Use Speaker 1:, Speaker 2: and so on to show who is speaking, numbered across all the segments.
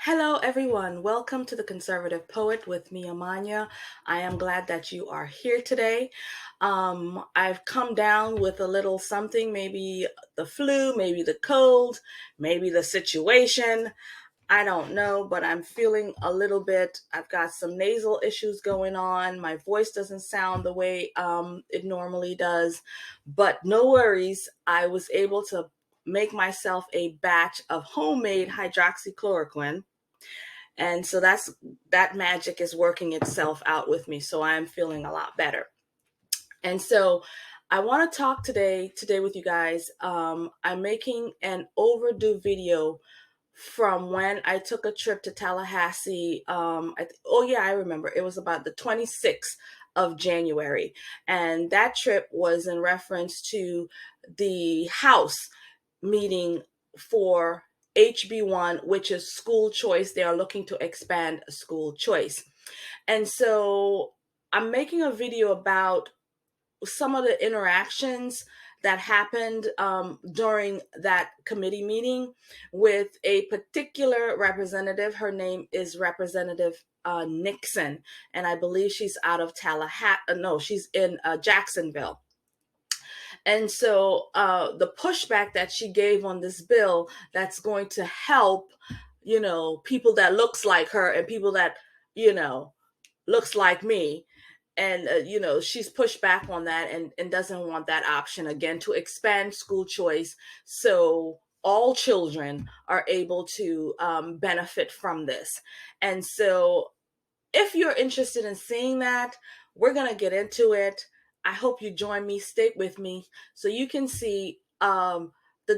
Speaker 1: Hello, everyone. Welcome to the Conservative Poet with me, Amanya. I am glad that you are here today. I've come down with a little something, maybe the flu, maybe the cold, maybe the situation. I don't know, but I'm feeling a little bit. I've got some nasal issues going on. My voice doesn't sound the way it normally does, but no worries. I was able to make myself a batch of homemade hydroxychloroquine, and so that magic is working itself out with me. So I'm feeling a lot better. And so I want to talk today with you guys. I'm making an overdue video from when I took a trip to Tallahassee. I remember. It was about the 26th of January. And that trip was in reference to the House meeting for HB1, which is school choice. They are looking to expand school choice. And so I'm making a video about some of the interactions that happened during that committee meeting with a particular representative. Her name is Representative Nixon, and I believe she's out of Tallahassee. No, she's in Jacksonville. And so the pushback that she gave on this bill that's going to help, people that looks like her and people that, looks like me. And, she's pushed back on that and doesn't want that option again to expand school choice. So all children are able to benefit from this. And so if you're interested in seeing that, we're going to get into it. I hope you join me, stay with me, so you can see the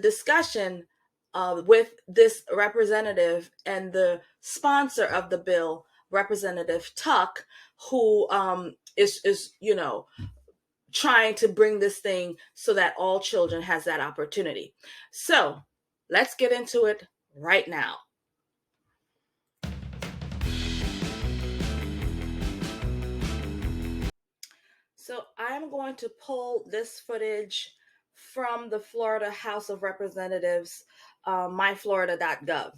Speaker 1: discussion with this representative and the sponsor of the bill, Representative Tuck, who is trying to bring this thing so that all children has that opportunity. So let's get into it right now. So I'm going to pull this footage from the Florida House of Representatives, myflorida.gov.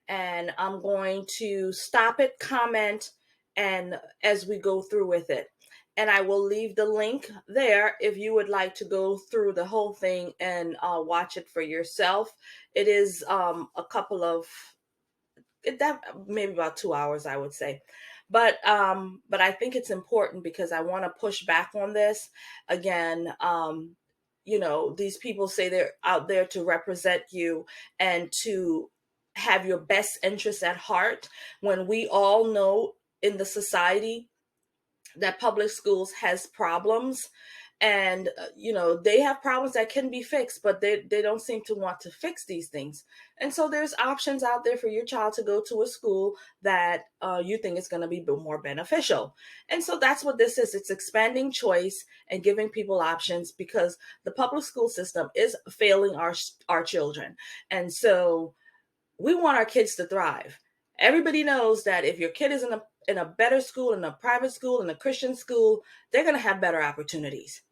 Speaker 1: And I'm going to stop it, comment, and as we go through with it. And I will leave the link there if you would like to go through the whole thing and watch it for yourself. It is maybe about 2 hours, I would say. But I think it's important because I want to push back on this. Again, these people say they're out there to represent you and to have your best interests at heart, when we all know in the society that public schools has problems. And they have problems that can be fixed, but they don't seem to want to fix these things. And so there's options out there for your child to go to a school that you think is going to be more beneficial. And so that's what this is. It's expanding choice and giving people options, because the public school system is failing our children. And so we want our kids to thrive. Everybody knows that if your kid is in a better school, in a private school, in a Christian school, they're going to have better opportunities.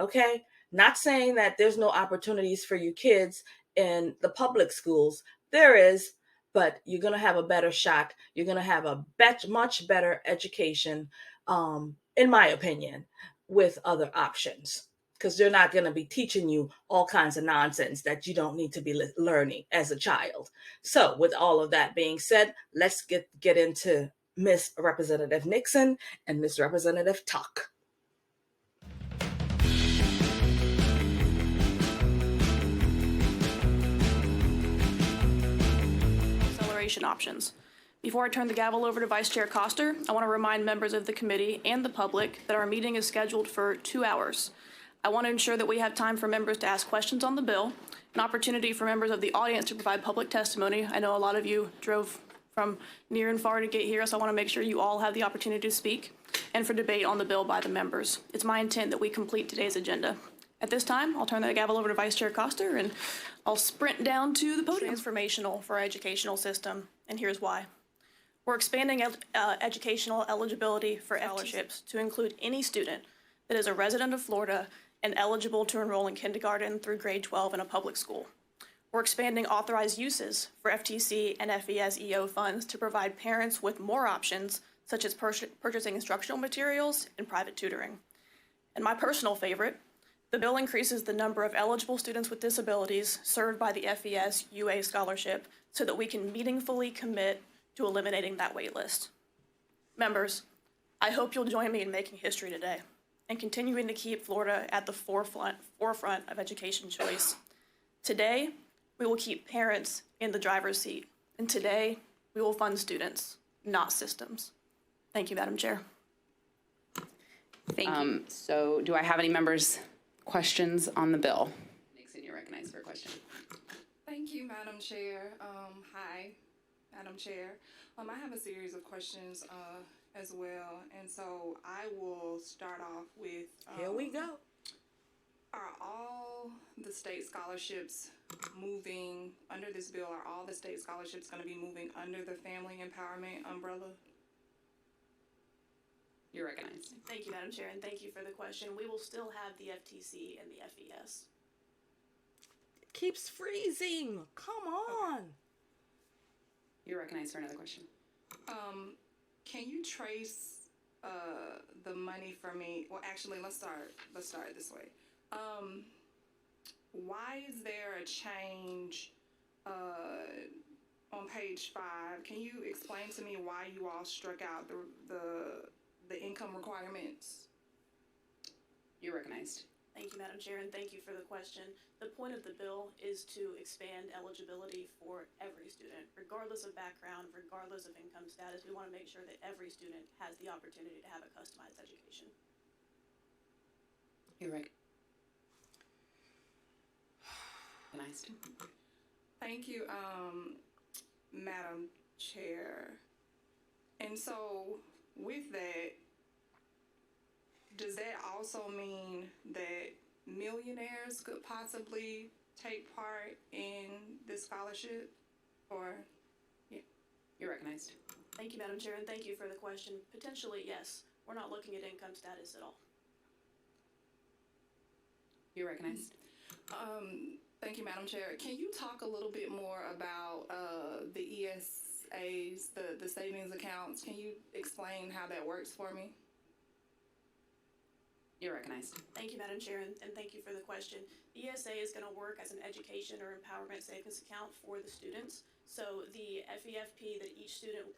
Speaker 1: Okay? Not saying that there's no opportunities for you kids in the public schools. There is, but you're going to have a better shot. You're going to have a much better education, in my opinion, with other options, because they're not going to be teaching you all kinds of nonsense that you don't need to be learning as a child. So with all of that being said, let's get into Miss Representative Nixon and Miss Representative Tuck.
Speaker 2: Acceleration options. Before I turn the gavel over to Vice Chair Coster, I want to remind members of the committee and the public that our meeting is scheduled for 2 hours. I want to ensure that we have time for members to ask questions on the bill, an opportunity for members of the audience to provide public testimony. I know a lot of you drove from near and far to get here, so I want to make sure you all have the opportunity to speak, and for debate on the bill by the members. It's my intent that we complete today's agenda. At this time, I'll turn the gavel over to Vice Chair Coster, and I'll sprint down to the podium. Transformational for our educational system, and here's why. We're expanding educational eligibility for scholarships to include any student that is a resident of Florida and eligible to enroll in kindergarten through grade 12 in a public school. We're expanding authorized uses for FTC and FES EO funds to provide parents with more options, such as purchasing instructional materials and private tutoring. And my personal favorite, the bill increases the number of eligible students with disabilities served by the FES UA scholarship so that we can meaningfully commit to eliminating that wait list. Members, I hope you'll join me in making history today and continuing to keep Florida at the forefront of education choice. Today, we will keep parents in the driver's seat, and today, we will fund students, not systems. Thank you, Madam Chair.
Speaker 3: Thank you. So do I have any members' questions on the bill? Nixon, you're recognized for a question.
Speaker 4: Thank you, Madam Chair. Hi, Madam Chair. I have a series of questions as well, and so I will start off with.
Speaker 1: Here we go.
Speaker 4: Are all the state scholarships moving under this bill? Are all the state scholarships going to be moving under the family empowerment umbrella?
Speaker 3: You're recognized.
Speaker 2: Thank you, Madam Chair, and thank you for the question. We will still have the FTC and the FES.
Speaker 1: It keeps freezing. Come on.
Speaker 3: You're recognized for another question.
Speaker 4: Can you trace the money for me? Well, actually, let's start this way. Why is there a change on page 5? Can you explain to me why you all struck out the income requirements?
Speaker 3: You're recognized.
Speaker 2: Thank you, Madam Chair, and thank you for the question. The point of the bill is to expand eligibility for every student, regardless of background, regardless of income status. We want to make sure that every student has the opportunity to have a customized education.
Speaker 3: You're recognized.
Speaker 4: Thank you, Madam Chair. And so with that, does that also mean that millionaires could possibly take part in this scholarship? Or, yeah.
Speaker 3: You're recognized.
Speaker 2: Thank you, Madam Chair, and thank you for the question. Potentially, yes. We're not looking at income status at all.
Speaker 3: You're recognized.
Speaker 4: Thank you, Madam Chair. Can you talk a little bit more about the ESAs, the savings accounts? Can you explain how that works for me?
Speaker 3: You're recognized.
Speaker 2: Thank you, Madam Chair, and thank you for the question. The ESA is going to work as an education or empowerment savings account for the students. So the FEFP that each student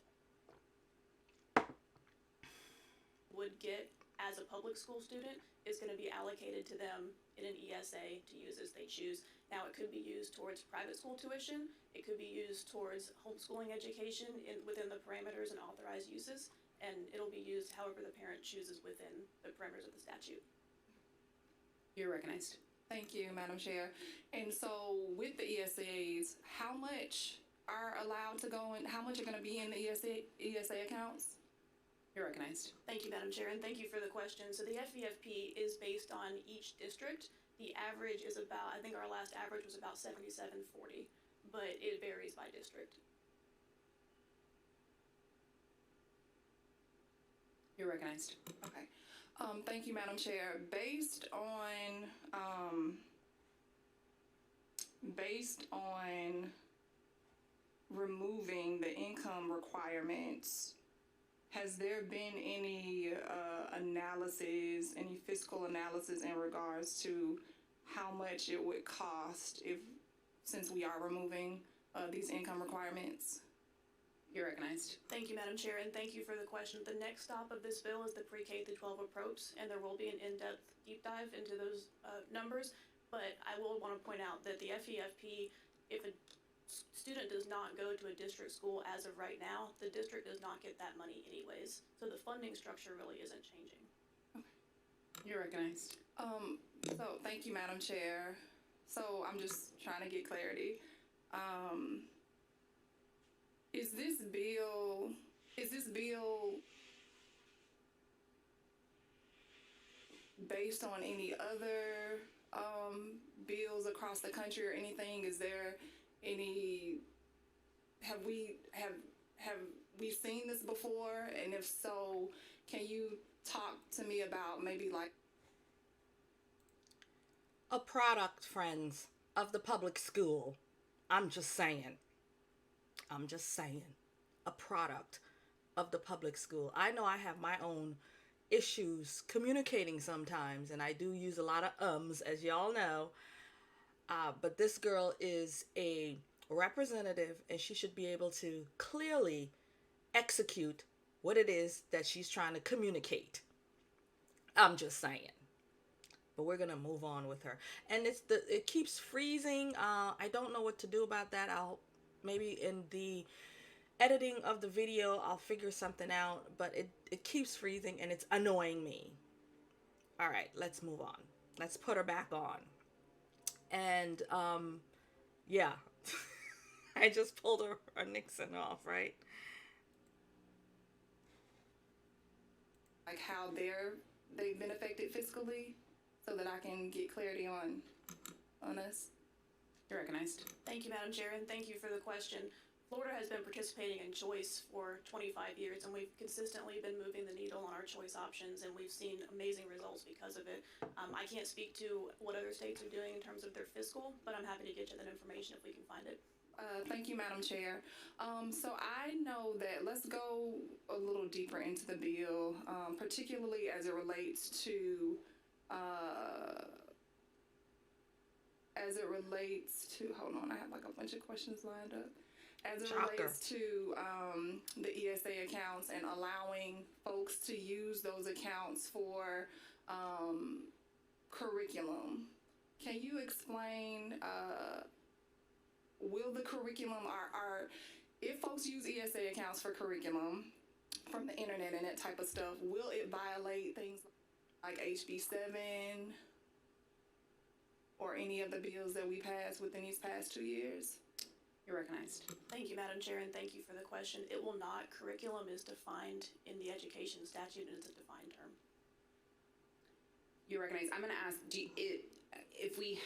Speaker 2: would get as a public school student is going to be allocated to them in an ESA to use as they choose. Now, it could be used towards private school tuition. It could be used towards homeschooling education within the parameters and authorized uses. And it'll be used however the parent chooses within the parameters of the statute.
Speaker 3: You're recognized.
Speaker 4: Thank you, Madam Chair. And so with the ESAs, how much are allowed to go in, how much are going to be in the ESA accounts?
Speaker 3: You're recognized.
Speaker 2: Thank you, Madam Chair, and thank you for the question. So the FEFP is based on each district. The average is about, I think our last average was about 7740, but it varies by district.
Speaker 3: You're recognized.
Speaker 4: Okay. Thank you, Madam Chair. Based on removing the income requirements, has there been any analysis, any fiscal analysis in regards to how much it would cost since we are removing these income requirements?
Speaker 3: You're recognized.
Speaker 2: Thank you, Madam Chair, and thank you for the question. The next stop of this bill is the pre-K through 12 approach, and there will be an in-depth deep dive into those numbers. But I will want to point out that the FEFP, if a student does not go to a district school as of right now, the district does not get that money anyways. So the funding structure really isn't changing.
Speaker 3: You're recognized.
Speaker 4: So thank you, Madam Chair. So I'm just trying to get clarity. Is this bill based on any other bills across the country or anything? Is there any, have we seen this before? And if so, can you talk to me about maybe like
Speaker 1: A product, friends, of the public school. I'm just saying. I'm just saying. A product of the public school. I know I have my own issues communicating sometimes, and I do use a lot of ums, as y'all know. But this girl is a representative, and she should be able to clearly execute what it is that she's trying to communicate. I'm just saying. But we're gonna move on with her, and it keeps freezing. I don't know what to do about that. I'll maybe in the editing of the video I'll figure something out, but it keeps freezing and it's annoying me. All right, let's move on. Let's put her back on. And yeah. I just pulled her Nixon off, right?
Speaker 4: Like how they've been affected fiscally, so that I can get clarity on us.
Speaker 3: You're recognized.
Speaker 2: Thank you, Madam Chair, and thank you for the question. Florida has been participating in choice for 25 years, and we've consistently been moving the needle on our choice options, and we've seen amazing results because of it. I can't speak to what other states are doing in terms of their fiscal, but I'm happy to get you that information if we can find it.
Speaker 4: Thank you, Madam Chair. So I know that, let's go a little deeper into the bill, particularly as it relates to, hold on, I have like a bunch of questions lined up. As it relates to the ESA accounts and allowing folks to use those accounts for curriculum. Can you explain, will the curriculum, if folks use ESA accounts for curriculum from the internet and that type of stuff, will it violate things like HB 7 or any of the bills that we passed within these past 2 years?
Speaker 3: You're recognized.
Speaker 2: Thank you, Madam Chair, and thank you for the question. It will not. Curriculum is defined in the education statute, and it's a defined term.
Speaker 3: You're recognized. I'm going to ask, if we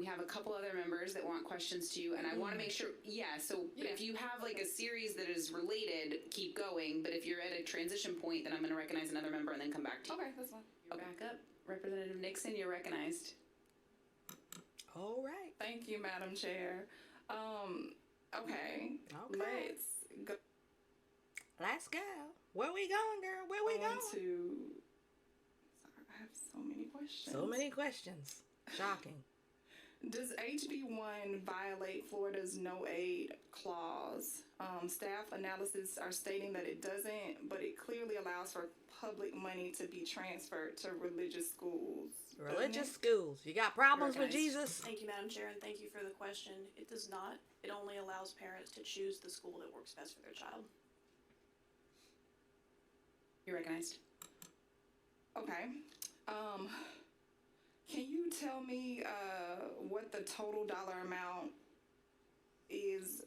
Speaker 3: have a couple other members that want questions to you, and I want to make sure, but if you have like a series that is related, keep going, but if you're at a transition point, then I'm going to recognize another member and then come back to you.
Speaker 4: Okay, that's fine.
Speaker 3: You're back up. Representative Nixon, you're recognized.
Speaker 1: All right.
Speaker 4: Thank you, Madam Chair. Okay. Let's go.
Speaker 1: Let's go. Where we going, girl? Where we going?
Speaker 4: Sorry, I have so many questions.
Speaker 1: So many questions. Shocking.
Speaker 4: Does HB1 violate Florida's no aid clause? Staff analysis are stating that it doesn't, but it clearly allows for public money to be transferred to religious schools.
Speaker 1: Religious schools. You got problems with Jesus?
Speaker 2: Thank you, Madam Chair, and thank you for the question. It does not. It only allows parents to choose the school that works best for their child.
Speaker 3: You're recognized.
Speaker 4: Okay. Can you tell me what the total dollar amount is,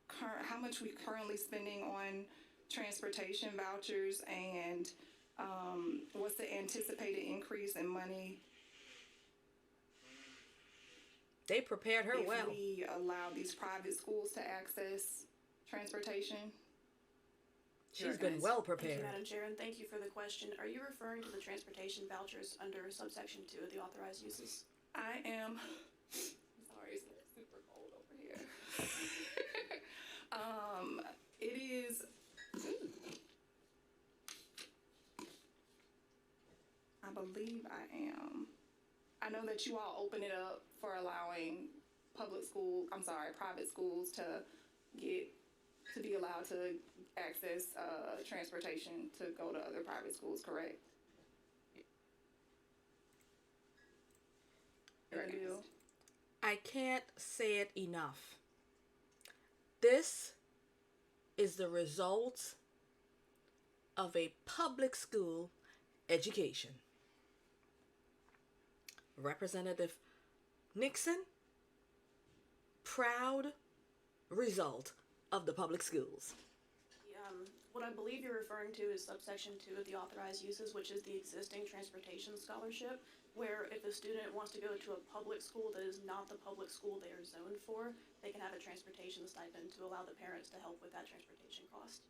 Speaker 4: how much we currently spending on transportation vouchers, and what's the anticipated increase in money?
Speaker 1: They prepared her well.
Speaker 4: If we allow these private schools to access transportation?
Speaker 1: She's been well prepared.
Speaker 2: Thank you, Madam Chair, and thank you for the question. Are you referring to the transportation vouchers under subsection 2 of the authorized uses?
Speaker 4: I am. Sorry, it's super cold over here. It is. I believe I am. I know that you all open it up for allowing private schools to be allowed to access transportation to go to other private schools, correct?
Speaker 1: I can't say it enough. This is the result of a public school education. Representative Nixon, proud result of the public schools.
Speaker 2: What I believe you're referring to is subsection 2 of the authorized uses, which is the existing transportation scholarship, where if a student wants to go to a public school that is not the public school they are zoned for, they can have a transportation stipend to allow the parents to help with that transportation cost.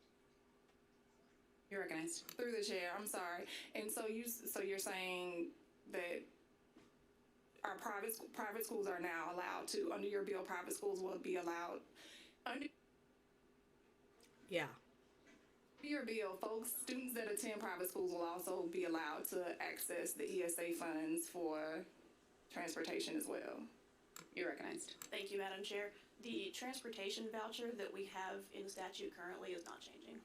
Speaker 3: You're recognized.
Speaker 4: Through the chair, I'm sorry. And so you're saying that our private schools are now allowed to, under your bill, private schools will be allowed, under
Speaker 1: Yeah.
Speaker 4: your bill, students that attend private schools will also be allowed to access the ESA funds for transportation as well.
Speaker 3: You're recognized.
Speaker 2: Thank you, Madam Chair. The transportation voucher that we have in statute currently is not changing.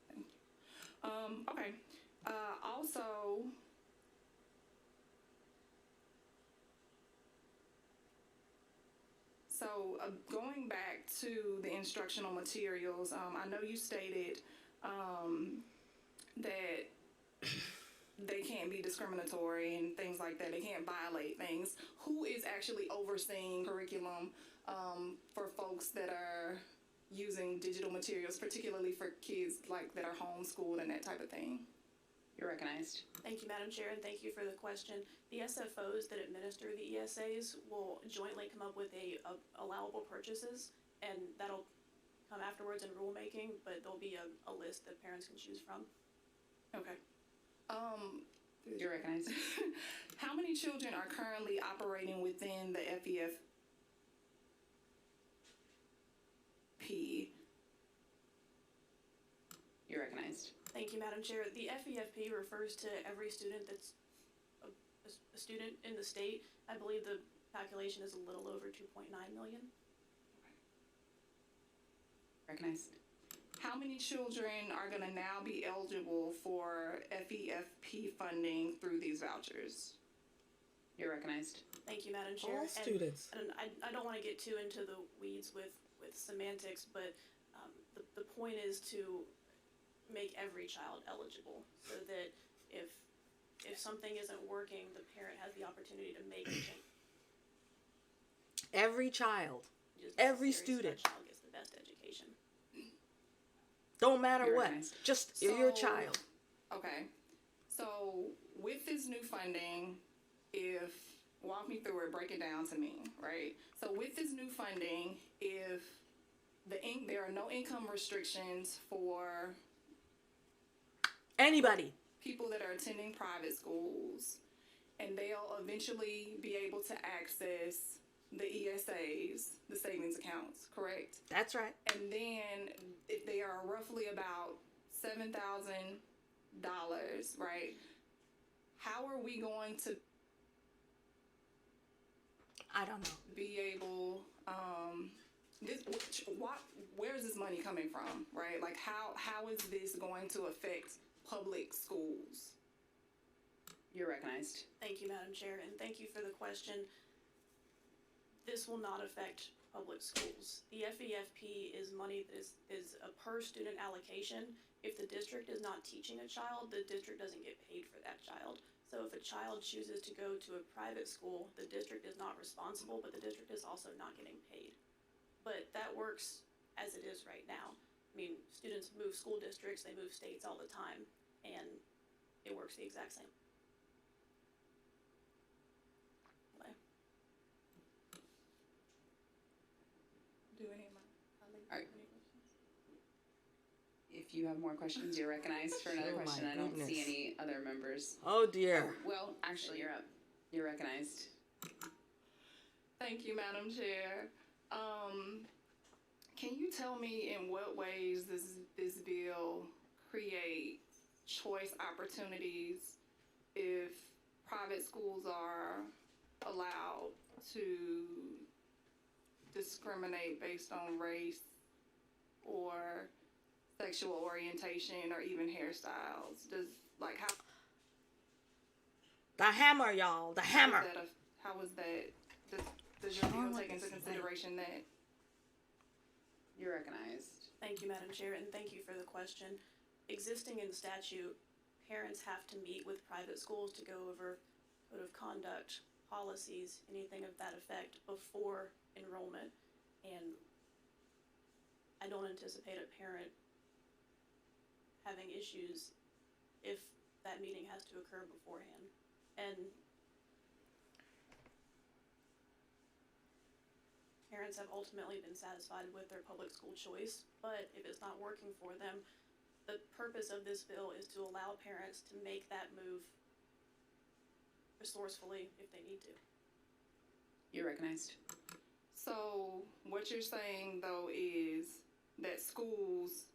Speaker 4: Thank you. Okay. Also, so going back to the instructional materials, I know you stated that they can't be discriminatory and things like that. They can't violate things. Who is actually overseeing curriculum for folks that are using digital materials, particularly for kids like that are homeschooled and that type of thing?
Speaker 3: You're recognized.
Speaker 2: Thank you, Madam Chair, and thank you for the question. The SFOs that administer the ESAs will jointly come up with allowable purchases, and that'll come afterwards in rulemaking, but there'll be a list that parents can choose from.
Speaker 4: Okay.
Speaker 3: You're recognized.
Speaker 4: How many children are currently operating within the FEFP?
Speaker 3: You're recognized.
Speaker 2: Thank you, Madam Chair. The FEFP refers to every student that's a student in the state. I believe the calculation is a little over 2.9 million.
Speaker 3: Recognized.
Speaker 4: How many children are going to now be eligible for FEFP funding through these vouchers?
Speaker 3: You're recognized.
Speaker 2: Thank you, Madam Chair.
Speaker 1: All students.
Speaker 2: And I don't want to get too into the weeds with semantics, but the point is to make every child eligible so that if something isn't working, the parent has the opportunity to make a change.
Speaker 1: Every child.
Speaker 2: Just
Speaker 1: Every
Speaker 2: necessary so
Speaker 1: student.
Speaker 2: that child gets the best education.
Speaker 1: Don't matter
Speaker 3: You're
Speaker 1: what.
Speaker 3: recognized.
Speaker 1: Just your child.
Speaker 4: Okay. So with this new funding, walk me through it, break it down to me, right? So with this new funding, if there are no income restrictions for
Speaker 1: Anybody.
Speaker 4: people that are attending private schools, and they'll eventually be able to access the ESAs, the savings accounts, correct?
Speaker 1: That's right.
Speaker 4: And then if they are roughly about $7,000, right? How are we going to
Speaker 1: I don't know.
Speaker 4: be able, where is this money coming from, right? Like how is this going to affect public schools?
Speaker 3: You're recognized.
Speaker 2: Thank you, Madam Chair, and thank you for the question. This will not affect public schools. The FEFP is money that is a per student allocation. If the district is not teaching a child, the district doesn't get paid for that child. So if a child chooses to go to a private school, the district is not responsible, but the district is also not getting paid. But that works as it is right now. I mean, students move school districts, they move states all the time, and it works the exact same way.
Speaker 4: Do any of my colleagues have
Speaker 3: Alright.
Speaker 4: any questions?
Speaker 3: If you have more questions, you're recognized for another
Speaker 1: Oh my
Speaker 3: question. I don't
Speaker 1: goodness.
Speaker 3: see any other members.
Speaker 1: Oh dear.
Speaker 3: Well, actually, you're up. You're recognized.
Speaker 4: Thank you, Madam Chair. Can you tell me in what ways this bill create choice opportunities if private schools are allowed to discriminate based on race or sexual orientation or even hairstyles?
Speaker 1: The hammer, y'all. The hammer.
Speaker 4: How is that? Does your bill
Speaker 1: Charlotte
Speaker 4: take into
Speaker 1: is
Speaker 4: consideration that?
Speaker 3: You're recognized.
Speaker 2: Thank you, Madam Chair, and thank you for the question. Existing in statute, parents have to meet with private schools to go over code of conduct, policies, anything of that effect before enrollment. And I don't anticipate a parent having issues if that meeting has to occur beforehand. And parents have ultimately been satisfied with their public school choice, but if it's not working for them, the purpose of this bill is to allow parents to make that move resourcefully if they need to.
Speaker 3: You're recognized.
Speaker 4: So what you're saying though is that schools,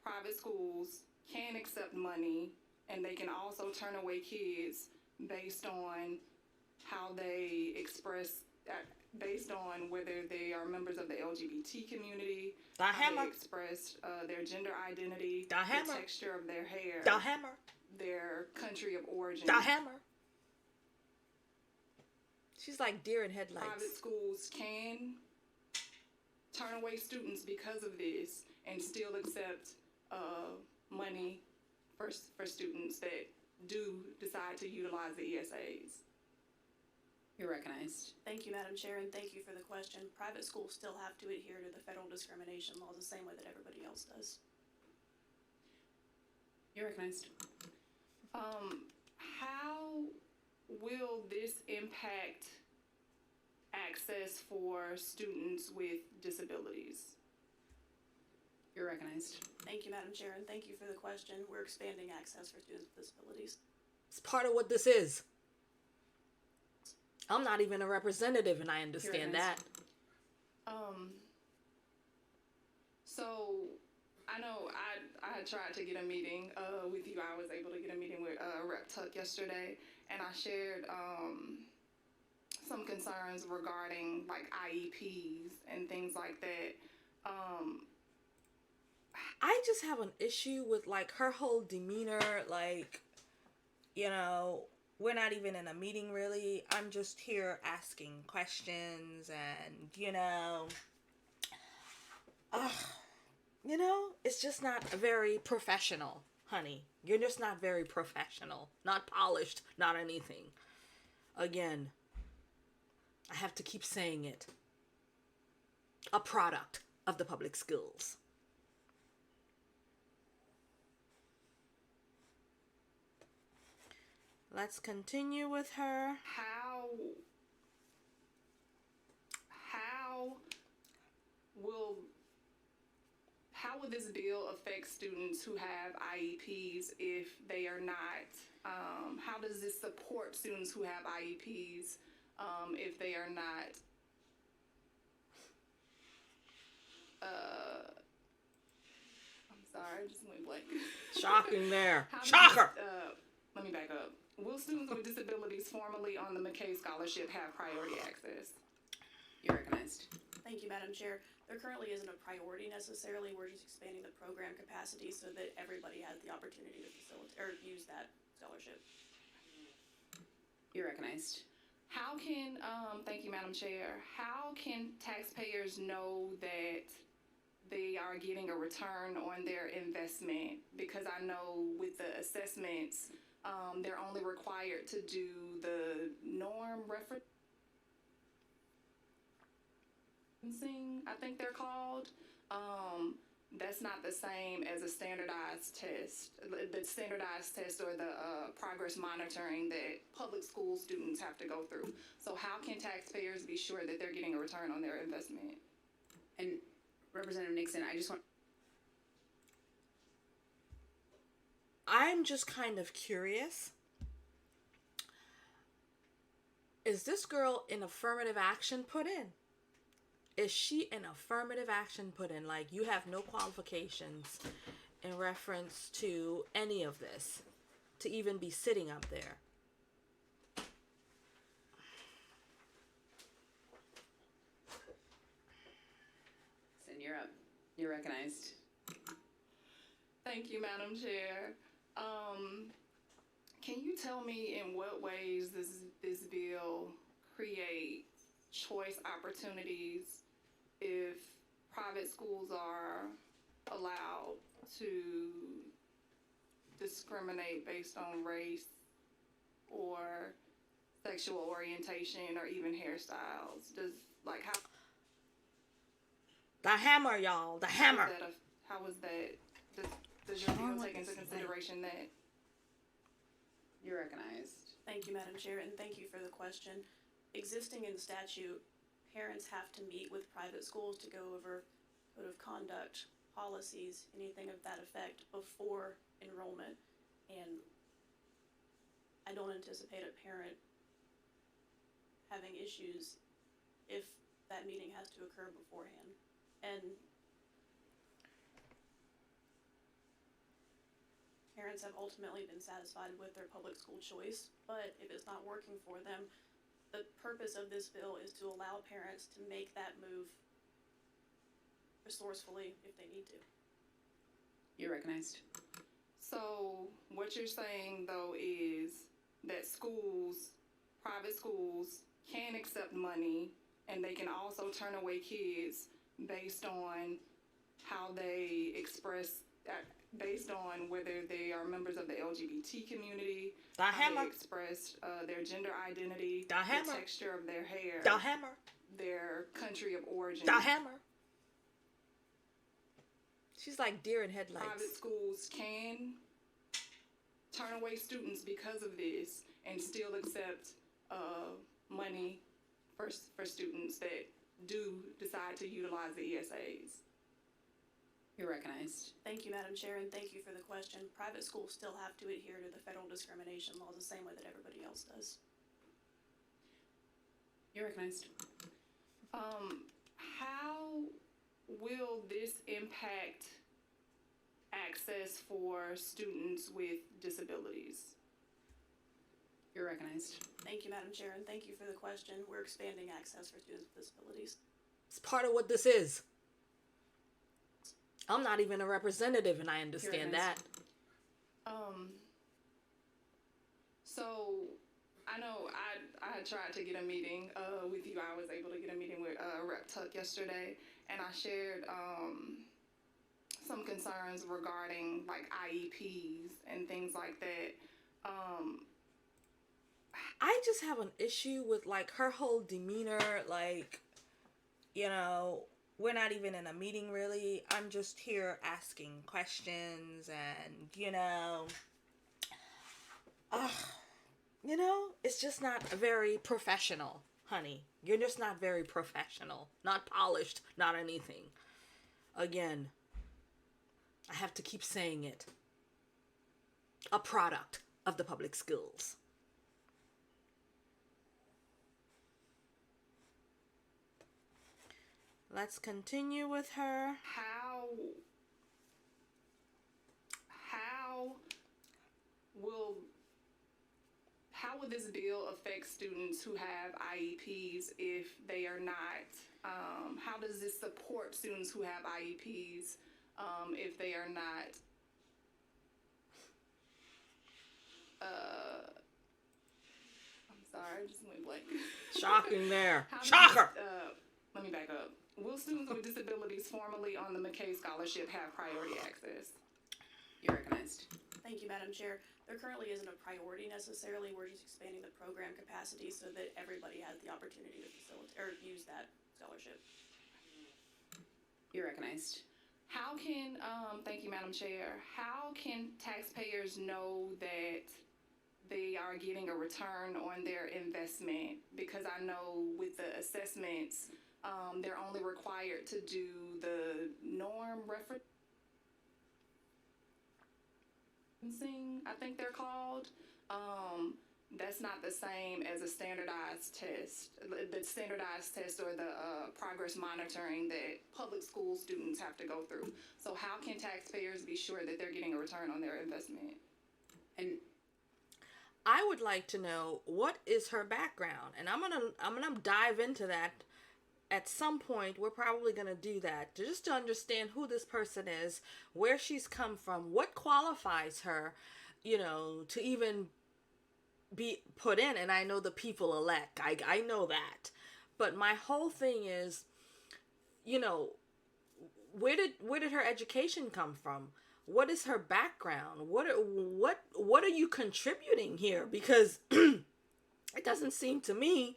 Speaker 4: private schools, can accept money, and they can also turn away kids based on how they express, based on whether they are members of the LGBT community, how they express their gender identity, the texture of their hair, their country of origin.
Speaker 1: She's like deer in headlights.
Speaker 4: Private schools can turn away students because of this and still accept money for students that do decide to utilize the ESAs.
Speaker 3: You're recognized.
Speaker 2: Thank you, Madam Chair, and thank you for the question. Private schools still have to adhere to the federal discrimination laws the same way that everybody else does.
Speaker 3: You're recognized.
Speaker 4: How will this impact access for students with disabilities?
Speaker 3: You're recognized.
Speaker 2: Thank you, Madam Chair, and thank you for the question. We're expanding access for students with disabilities.
Speaker 1: It's part of what this is. I'm not even a representative, and I understand that.
Speaker 4: So I know I had tried to get a meeting with you. I was able to get a meeting with Rep. Tuck yesterday, and I shared some concerns regarding like IEPs and things like that.
Speaker 1: I just have an issue with like her whole demeanor, like, you know, we're not even in a meeting really. I'm just here asking questions and, you know, it's just not very professional, honey. You're just not very professional, not polished, not anything. Again, I have to keep saying it. A product of the public schools. Let's continue with her.
Speaker 4: How will this bill affect students who have IEPs if they are not? How does this support students who have IEPs if they are not? I'm sorry, I just went blank.
Speaker 1: Shocking there. Shocker.
Speaker 4: Let me back up. Will students with disabilities formerly on the McKay Scholarship have priority access?
Speaker 3: You're recognized.
Speaker 2: Thank you, Madam Chair. There currently isn't a priority necessarily. We're just expanding the program capacity so that everybody has the opportunity to facilitate or use that scholarship.
Speaker 3: You're recognized.
Speaker 4: How can, thank you, Madam Chair, how can taxpayers know that they are getting a return on their investment? Because I know with the assessments, they're only required to do the norm referencing, I think they're called. That's not the same as a standardized test. The standardized test or the progress monitoring that public school students have to go through. So how can taxpayers be sure that they're getting a return on their investment?
Speaker 3: And Representative Nixon, I just want...
Speaker 1: I'm just kind of curious. Is this girl an affirmative action put in? Is she an affirmative action put in? Like, you have no qualifications in reference to any of this to even be sitting up there.
Speaker 3: Listen, you're up. You're recognized.
Speaker 4: Thank you, Madam Chair. Can you tell me in what ways this bill creates choice opportunities if private schools are allowed to discriminate based on race or sexual orientation or even hairstyles?
Speaker 1: The hammer, y'all. The hammer.
Speaker 4: How is that? Does your bill take into consideration that?
Speaker 3: You're recognized.
Speaker 2: Thank you, Madam Chair, and thank you for the question. Existing in statute, parents have to meet with private schools to go over code of conduct, policies, anything of that effect before enrollment. And I don't anticipate a parent having issues if that meeting has to occur beforehand. And parents have ultimately been satisfied with their public school choice, but if it's not working for them, the purpose of this bill is to allow parents to make that move resourcefully if they need to.
Speaker 3: You're recognized.
Speaker 4: So what you're saying though is that schools, private schools, can accept money, and they can also turn away kids based on how they express, based on whether they are members of the LGBT community, how they express their gender identity, the texture of their hair, their country of origin.
Speaker 1: She's like deer in headlights.
Speaker 4: Private schools can turn away students because of this and still accept money for students that do decide to utilize the ESAs.
Speaker 3: You're recognized.
Speaker 2: Thank you, Madam Chair, and thank you for the question. Private schools still have to adhere to the federal discrimination laws the same way that everybody else does.
Speaker 3: You're recognized.
Speaker 4: How will this impact access for students with disabilities?
Speaker 3: You're recognized.
Speaker 2: Thank you, Madam Chair, and thank you for the question. We're expanding access for students with disabilities.
Speaker 1: It's part of what this is. I'm not even a representative, and I understand that.
Speaker 4: So I know I tried to get a meeting with you. I was able to get a meeting with Rep. Tuck yesterday, and I shared some concerns regarding like IEPs and things like that.
Speaker 1: I just have an issue with like her whole demeanor, like, you know, we're not even in a meeting really. I'm just here asking questions and, you know, it's just not very professional, honey. You're just not very professional, not polished, not anything. Again, I have to keep saying it. A product of the public schools. Let's continue with her.
Speaker 4: How will this bill affect students who have IEPs if they are not? How does this support students who have IEPs if they are not? I'm sorry, I just went blank.
Speaker 1: Shocking there. Shocker.
Speaker 4: Let me back up. Will students with disabilities formerly on the McKay Scholarship have priority access?
Speaker 3: You're recognized.
Speaker 2: Thank you, Madam Chair. There currently isn't a priority necessarily. We're just expanding the program capacity so that everybody has the opportunity to facilitate or use that scholarship.
Speaker 3: You're recognized.
Speaker 4: How can, thank you, Madam Chair, how can taxpayers know that they are getting a return on their investment? Because I know with the assessments, they're only required to do the norm referencing, I think they're called. That's not the same as a standardized test. The standardized test or the progress monitoring that public school students have to go through. So how can taxpayers be sure that they're getting a return on their investment?
Speaker 3: And
Speaker 1: I would like to know what is her background, and I'm gonna dive into that at some point. We're probably gonna do that just to understand who this person is, where she's come from, what qualifies her, you know, to even be put in. And I know the people elect. I know that, but my whole thing is, you know, where did her education come from? What is her background? What are you contributing here? Because it doesn't seem to me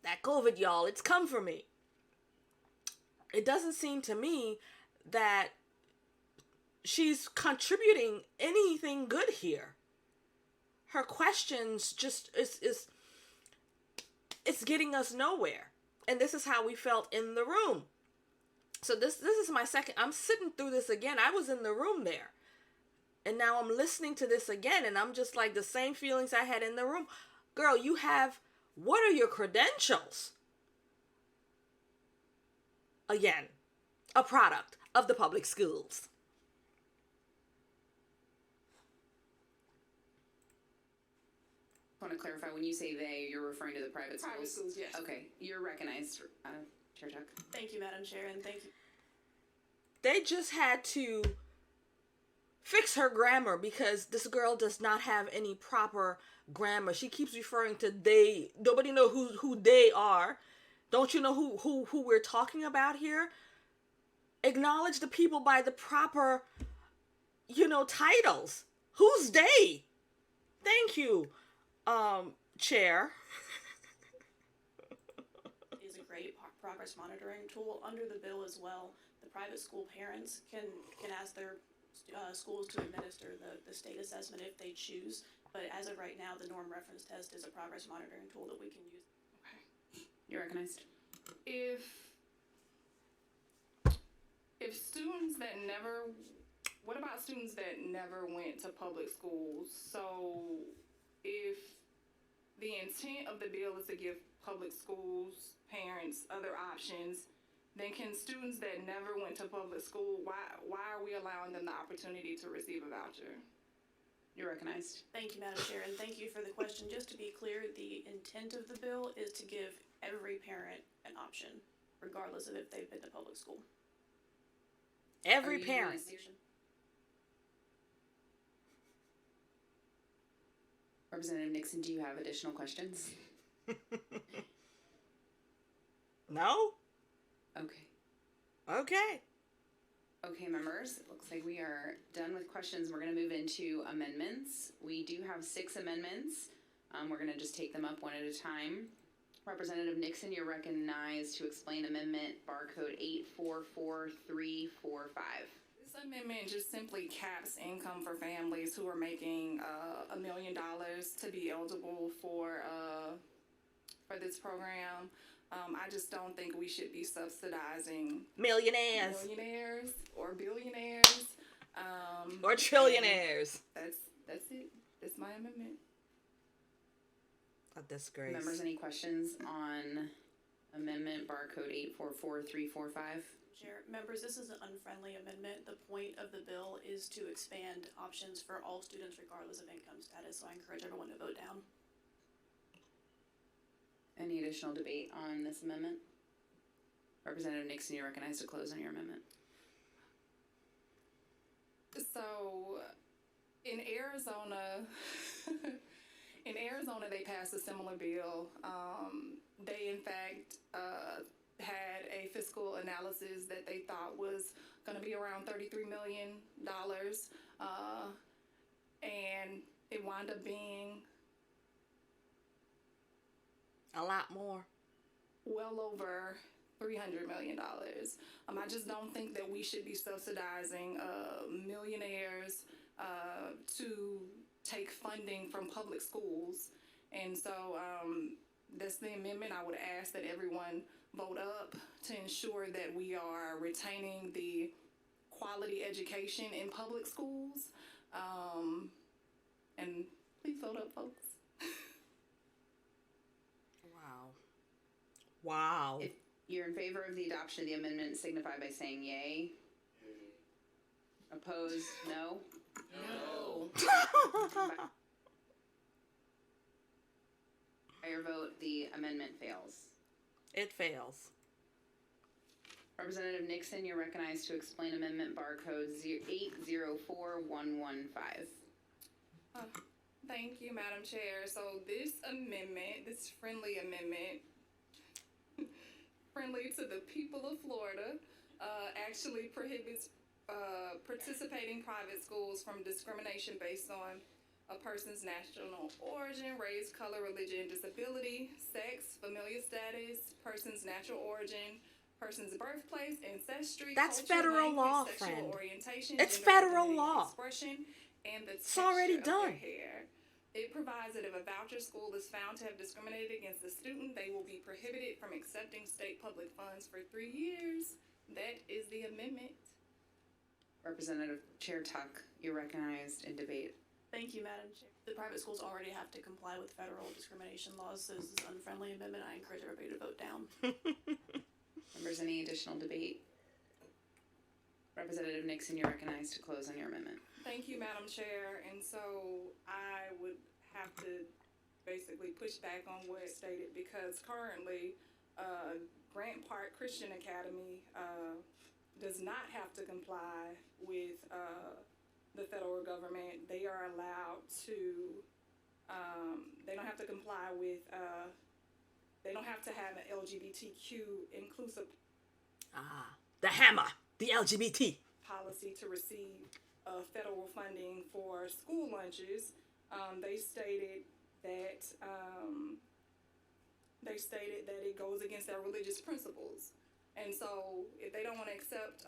Speaker 1: that COVID, y'all, it's come for me. It doesn't seem to me that she's contributing anything good here. Her questions just it's getting us nowhere. And this is how we felt in the room. So this is my second, I'm sitting through this again. I was in the room there. And now I'm listening to this again, and I'm just like the same feelings I had in the room. Girl, what are your credentials? Again, a product of the public schools.
Speaker 3: I want to clarify, when you say they, you're referring to the private schools?
Speaker 4: Private schools, yes.
Speaker 3: Okay, you're recognized, Chair Chuck.
Speaker 2: Thank you, Madam Chair, and thank you.
Speaker 1: They just had to fix her grammar because this girl does not have any proper grammar. She keeps referring to they. Nobody know who they are. Don't you know who we're talking about here? Acknowledge the people by the proper, titles. Who's they? Thank you, Chair.
Speaker 2: Is a great progress monitoring tool under the bill as well. The private school parents can ask their schools to administer the state assessment if they choose. But as of right now, the norm reference test is a progress monitoring tool that we can use.
Speaker 3: Okay. You're recognized.
Speaker 4: What about students that never went to public schools? So if the intent of the bill is to give public schools parents other options, then can students that never went to public school, why are we allowing them the opportunity to receive a voucher?
Speaker 3: You're recognized.
Speaker 2: Thank you, Madam Chair, and thank you for the question. Just to be clear, the intent of the bill is to give every parent an option, regardless of if they've been to public school.
Speaker 1: Every parent.
Speaker 3: Representative Nixon, do you have additional questions?
Speaker 1: No?
Speaker 3: Okay.
Speaker 1: Okay,
Speaker 3: members, it looks like we are done with questions. We're going to move into amendments. We do have 6 amendments. We're going to just take them up one at a time. Representative Nixon, you're recognized to explain amendment barcode 844345.
Speaker 4: This amendment just simply caps income for families who are making $1 million to be eligible for this program. I just don't think we should be subsidizing
Speaker 1: millionaires
Speaker 4: or billionaires
Speaker 1: or trillionaires.
Speaker 4: That's it. That's my amendment.
Speaker 1: A disgrace.
Speaker 3: Members, any questions on amendment barcode 844345?
Speaker 2: Chair, members, this is an unfriendly amendment. The point of the bill is to expand options for all students regardless of income status, so I encourage everyone to vote down.
Speaker 3: Any additional debate on this amendment? Representative Nixon, you're recognized to close on your amendment.
Speaker 4: So, in Arizona, they passed a similar bill. They, in fact, had a fiscal analysis that they thought was going to be around $33 million, and it wound up being
Speaker 1: a lot more.
Speaker 4: Well over $300 million. I just don't think that we should be subsidizing millionaires to take funding from public schools. And so that's the amendment. I would ask that everyone vote up to ensure that we are retaining the quality education in public schools. And please vote up, folks.
Speaker 1: Wow.
Speaker 3: If you're in favor of the adoption of the amendment, signify by saying yay. Opposed, no?
Speaker 4: No.
Speaker 3: By your vote, the amendment fails.
Speaker 1: It fails.
Speaker 3: Representative Nixon, you're recognized to explain amendment barcode 804115.
Speaker 4: Thank you, Madam Chair. So this amendment, this friendly amendment, friendly to the people of Florida, actually prohibits participating private schools from discrimination based on a person's national origin, race, color, religion, disability, sex, familial status, person's natural origin, person's birthplace, ancestry,
Speaker 1: that's
Speaker 4: culture,
Speaker 1: federal
Speaker 4: language,
Speaker 1: law,
Speaker 4: sexual
Speaker 1: friend.
Speaker 4: orientation,
Speaker 1: It's
Speaker 4: gender
Speaker 1: federal
Speaker 4: identity,
Speaker 1: law.
Speaker 4: Expression, and the
Speaker 1: It's already
Speaker 4: texture of
Speaker 1: done.
Speaker 4: their hair. It provides that if a voucher school is found to have discriminated against the student, they will be prohibited from accepting state public funds for 3 years. That is the amendment.
Speaker 3: Representative Chair Tuck, you're recognized in debate.
Speaker 2: Thank you, Madam Chair. The private schools already have to comply with federal discrimination laws, so this is an unfriendly amendment. I encourage everybody to vote down.
Speaker 3: Members, any additional debate? Representative Nixon, you're recognized to close on your amendment.
Speaker 4: Thank you, Madam Chair. And so I would have to basically push back on what stated, because currently Grant Park Christian Academy does not have to comply with the federal government. They are allowed to, they don't have to comply with, they don't have to have an LGBTQ inclusive
Speaker 1: The hammer, the LGBT.
Speaker 4: policy to receive federal funding for school lunches. They stated that it goes against their religious principles. And so if they don't want to accept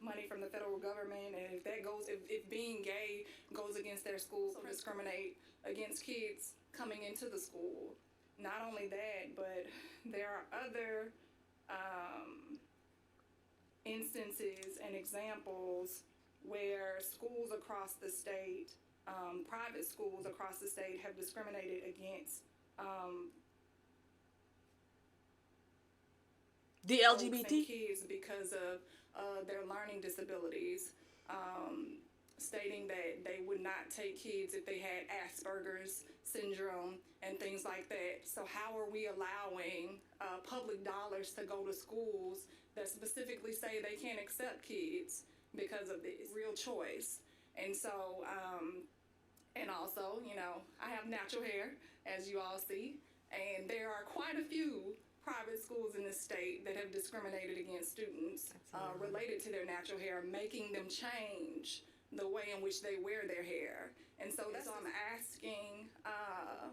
Speaker 4: money from the federal government, and if being gay goes against their schools, discriminate against kids coming into the school. Not only that, but there are other instances and examples where schools across the state, private schools across the state, have discriminated against
Speaker 1: The
Speaker 4: folks
Speaker 1: LGBT.
Speaker 4: and kids because of their learning disabilities, stating that they would not take kids if they had Asperger's syndrome and things like that. So how are we allowing public dollars to go to schools that specifically say they can't accept kids because of this real choice? And so, and also, you know, I have natural hair, as you all see, and there are quite a few private schools in the state that have discriminated against students related to their natural hair, making them change the way in which they wear their hair. And so that's why I'm asking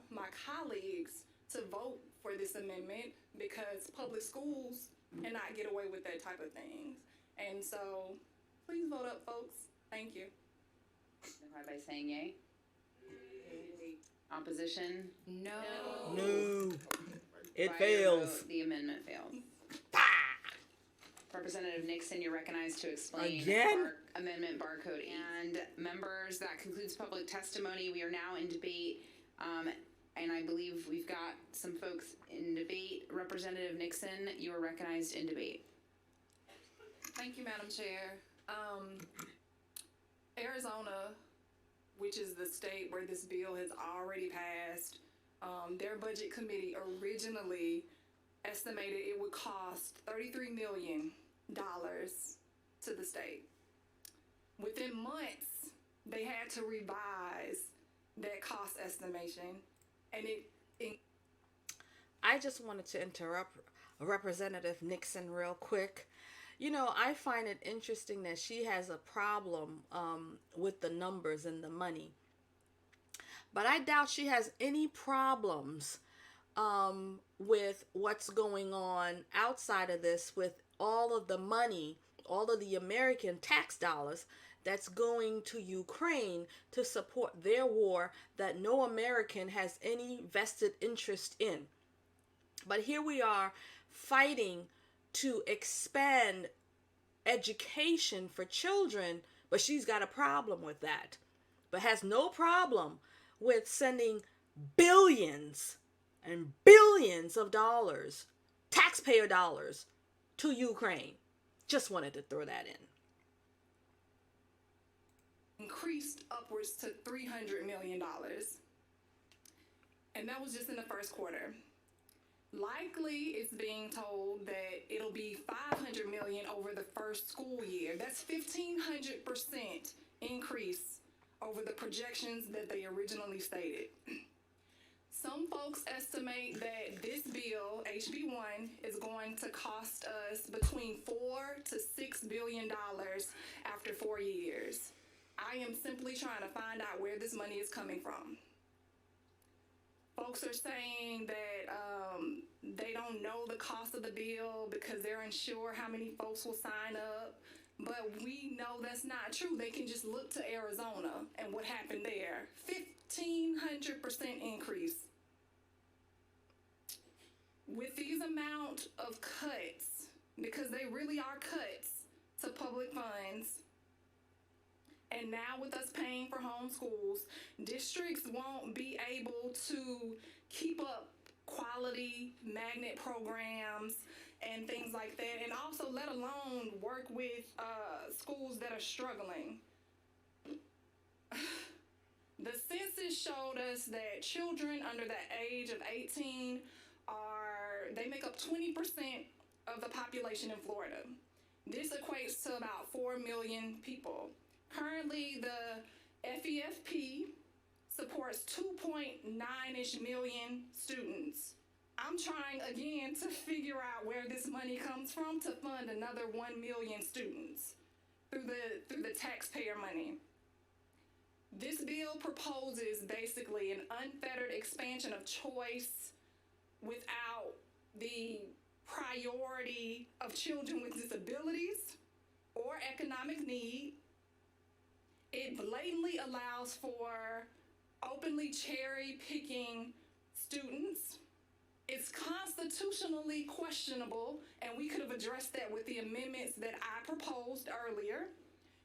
Speaker 4: my colleagues to vote for this amendment, because public schools cannot get away with that type of thing. And so please vote up, folks. Thank you.
Speaker 3: Signify by saying yay. Opposition?
Speaker 4: No.
Speaker 1: No. It
Speaker 3: By your
Speaker 1: fails.
Speaker 3: vote, the amendment fails. Representative Nixon, you're recognized to explain
Speaker 1: Again?
Speaker 3: amendment barcode. And members, that concludes public testimony. We are now in debate, and I believe we've got some folks in debate. Representative Nixon, you are recognized in debate.
Speaker 4: Thank you, Madam Chair. Arizona, which is the state where this bill has already passed, their budget committee originally estimated it would cost $33 million to the state. Within months, they had to revise that cost estimation, and
Speaker 1: I just wanted to interrupt Representative Nixon real quick. You know, I find it interesting that she has a problem with the numbers and the money. But I doubt she has any problems with what's going on outside of this, with all of the money, all of the American tax dollars that's going to Ukraine to support their war that no American has any vested interest in. But here we are fighting to expand education for children, but she's got a problem with that, but has no problem with sending billions and billions of dollars, taxpayer dollars, to Ukraine. Just wanted to throw that in.
Speaker 4: increased upwards to $300 million. And that was just in the first quarter. Likely, it's being told that it'll be $500 million over the first school year. That's 1,500% increase over the projections that they originally stated. Some folks estimate that this bill, HB 1, is going to cost us between $4 to $6 billion after 4 years. I am simply trying to find out where this money is coming from. Folks are saying that they don't know the cost of the bill because they're unsure how many folks will sign up. But we know that's not true. They can just look to Arizona and what happened there. 1,500% increase. With these amount of cuts, because they really are cuts to public funds, And now with us paying for homeschools, districts won't be able to keep up quality magnet programs and things like that, and also let alone work with schools that are struggling. The census showed us that children under the age of 18 they make up 20% of the population in Florida. This equates to about 4 million people. Currently, the FEFP supports 2.9-ish million students. I'm trying again to figure out where this money comes from to fund another 1 million students through the taxpayer money. This bill proposes basically an unfettered expansion of choice without the priority of children with disabilities or economic need. It blatantly allows for openly cherry-picking students. It's constitutionally questionable, and we could have addressed that with the amendments that I proposed earlier.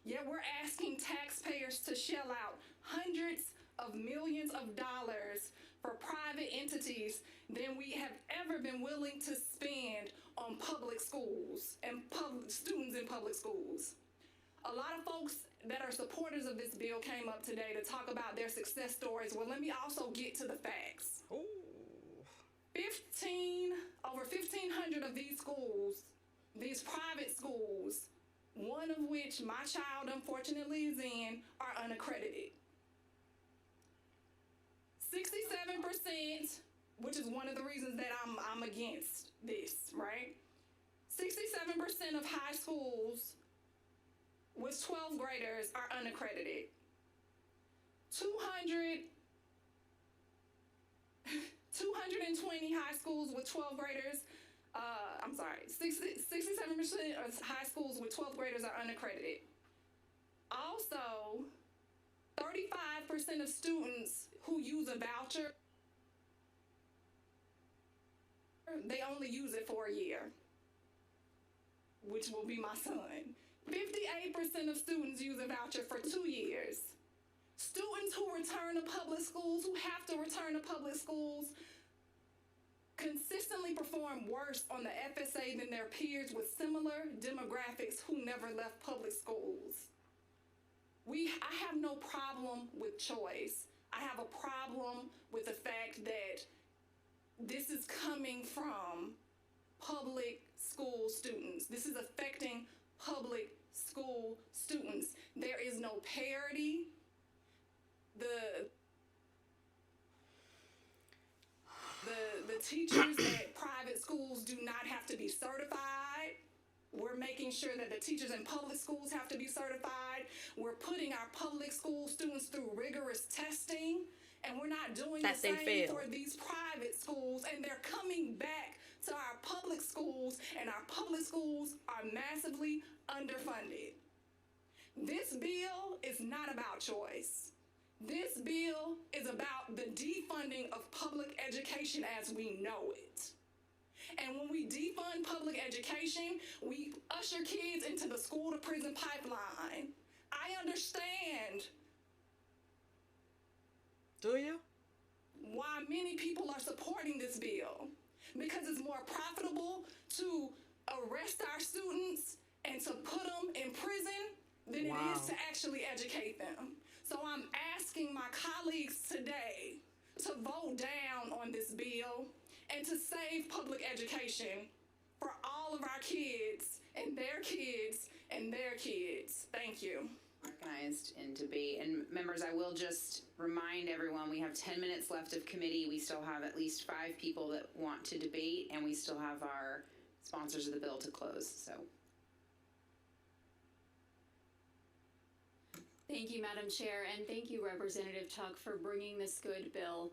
Speaker 4: Yet we're asking taxpayers to shell out hundreds of millions of dollars for private entities than we have ever been willing to spend on public schools and students in public schools. A lot of folks that are supporters of this bill came up today to talk about their success stories. Well, let me also get to the facts.
Speaker 1: Ooh.
Speaker 4: Over 1,500 of these schools, these private schools, one of which my child unfortunately is in, are unaccredited. 67%, which is one of the reasons that I'm against this, right? 67% of high schools with 12th graders are unaccredited. 220 high schools with 12th graders, 67% of high schools with 12th graders are unaccredited. Also, 35% of students who use a voucher, they only use it for a year, which will be my son. 58% of students use a voucher for 2 years. Students who return to public schools, who have to return to public schools, consistently perform worse on the FSA than their peers with similar demographics who never left public schools. I have no problem with choice. I have a problem with the fact that this is coming from public school students. This is affecting public school students. There is no parity. The teachers at private schools do not have to be certified. We're making sure that the teachers in public schools have to be certified. We're putting our public school students through rigorous testing, and we're not doing the same for these private schools, and they're coming back to our public schools, and our public schools are massively underfunded. This bill is not about choice. This bill is about the defunding of public education as we know it. And when we defund public education, we usher kids into the school to prison pipeline. I understand.
Speaker 1: Do you?
Speaker 4: Why many people are supporting this bill. Because it's more profitable to arrest our students and to put them in prison than it is to actually educate them. So I'm asking my colleagues today to vote down on this bill and to save public education for all of our kids and their kids and their kids. Thank you.
Speaker 3: Organized in debate. And members, I will just remind everyone we have 10 minutes left of committee. We still have at least 5 people that want to debate, and we still have our sponsors of the bill to close. So.
Speaker 5: Thank you, Madam Chair, and thank you, Representative Tuck, for bringing this good bill.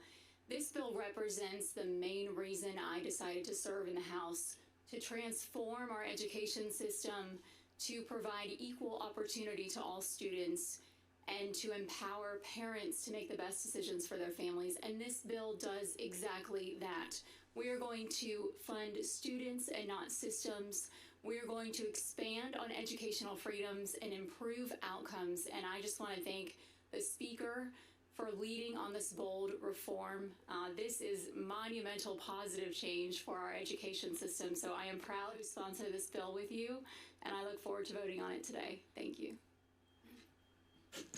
Speaker 5: This bill represents the main reason I decided to serve in the House, to transform our education system, to provide equal opportunity to all students, and to empower parents to make the best decisions for their families. And this bill does exactly that. We are going to fund students and not systems. We are going to expand on educational freedoms and improve outcomes. And I just want to thank the speaker for leading on this bold reform. This is monumental positive change for our education system. So I am proud to sponsor this bill with you, and I look forward to voting on it today. Thank you.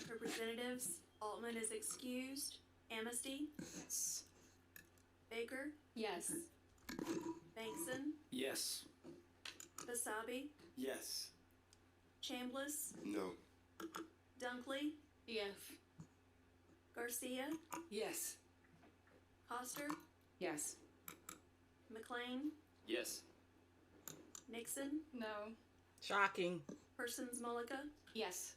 Speaker 6: Representatives, Altman is excused. Amnesty?
Speaker 7: Yes.
Speaker 6: Baker?
Speaker 5: Yes.
Speaker 6: Bankson?
Speaker 7: Yes.
Speaker 6: Basabi?
Speaker 7: Yes.
Speaker 6: Chambliss?
Speaker 8: No.
Speaker 6: Dunkley?
Speaker 5: Yes.
Speaker 6: Garcia?
Speaker 4: Yes.
Speaker 6: Coster?
Speaker 3: Yes.
Speaker 6: McLean?
Speaker 7: Yes.
Speaker 6: Nixon?
Speaker 4: No.
Speaker 1: Shocking.
Speaker 6: Persons Mullica?
Speaker 5: Yes.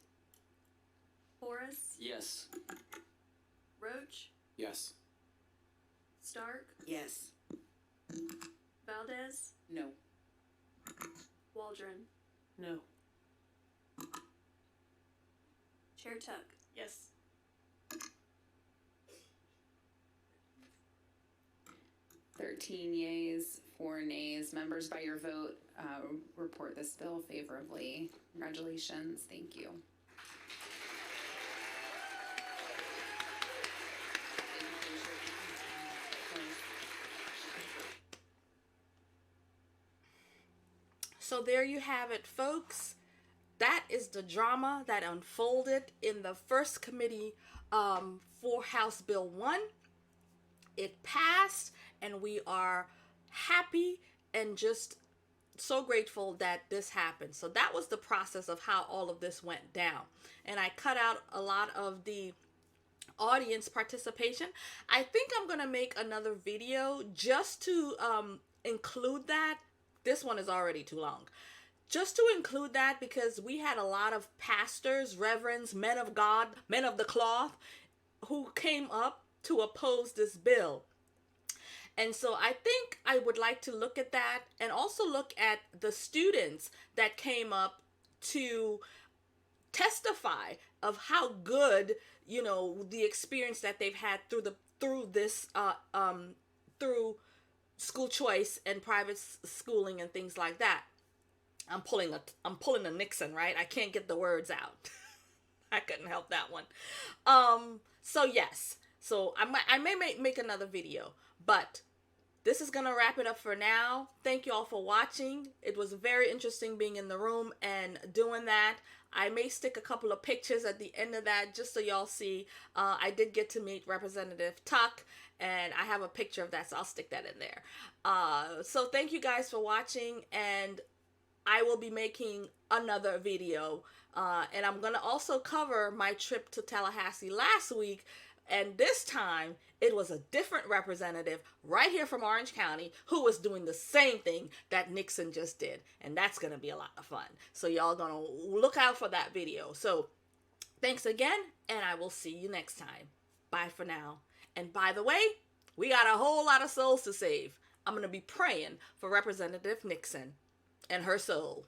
Speaker 6: Horace?
Speaker 7: Yes.
Speaker 6: Roach?
Speaker 7: Yes.
Speaker 6: Stark?
Speaker 4: Yes.
Speaker 6: Valdez?
Speaker 3: No.
Speaker 6: Waldron?
Speaker 4: No.
Speaker 6: Chair Tuck?
Speaker 5: Yes.
Speaker 3: 13 yeas, 4 nays. Members, by your vote, report this bill favorably. Congratulations. Thank you.
Speaker 1: So there you have it, folks. That is the drama that unfolded in the first committee for House Bill 1. It passed, and we are happy and just so grateful that this happened. So that was the process of how all of this went down. And I cut out a lot of the audience participation. I think I'm going to make another video just to include that. This one is already too long. Just to include that, because we had a lot of pastors, reverends, men of God, men of the cloth, who came up to oppose this bill. And so I think I would like to look at that, and also look at the students that came up to testify of how good, you know, the experience that they've had through school choice and private schooling and things like that. I'm pulling a Nixon, right? I can't get the words out. I couldn't help that one. So yes. So I may make another video, but this is gonna wrap it up for now. Thank you all for watching. It was very interesting being in the room and doing that. I may stick a couple of pictures at the end of that just so y'all see. I did get to meet Representative Tuck, and I have a picture of that, so I'll stick that in there. So thank you guys for watching, and I will be making another video. And I'm gonna also cover my trip to Tallahassee last week. And this time, it was a different representative right here from Orange County who was doing the same thing that Nixon just did. And that's going to be a lot of fun. So y'all going to look out for that video. So thanks again, and I will see you next time. Bye for now. And by the way, we got a whole lot of souls to save. I'm going to be praying for Representative Nixon and her soul.